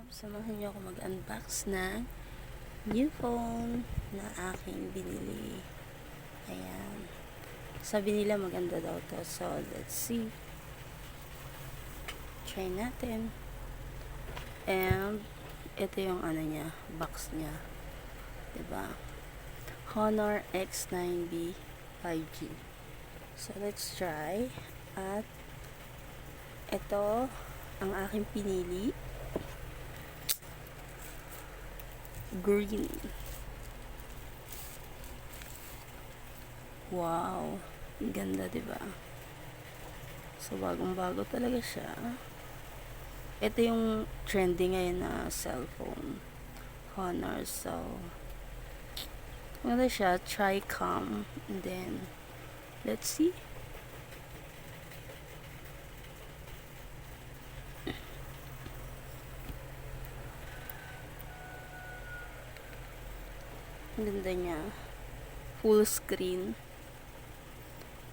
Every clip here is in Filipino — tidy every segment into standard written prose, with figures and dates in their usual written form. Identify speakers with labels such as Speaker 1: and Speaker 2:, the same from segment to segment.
Speaker 1: Samahan niyo ako mag-unbox ng new phone na aking binili. Ayan. Sabi nila maganda daw to. So, let's see. Try natin. And, ito yung ano niya, box niya. Diba? Honor X9B 5G. So, let's try. At, ito, ang aking pinili. Green. Wow. Ganda, diba? So, bagong-bago talaga siya. Ito yung trending ngayon na cellphone. Honor. So, maganda siya. Tri-cam. And then, let's see. Ang ganda niya. Full screen.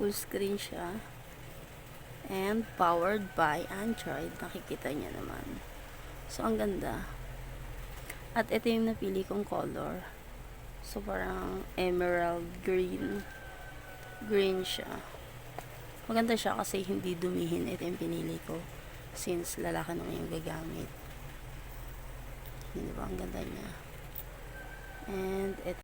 Speaker 1: Full screen siya. And powered by Android. Nakikita niya naman. So, ang ganda. At ito yung napili kong color. So, parang emerald green. Green siya. Maganda siya kasi hindi dumihin. Ito yung pinili ko. Since lalaki naman yung gagamit. Hindi ba? Ang ganda niya. And ito.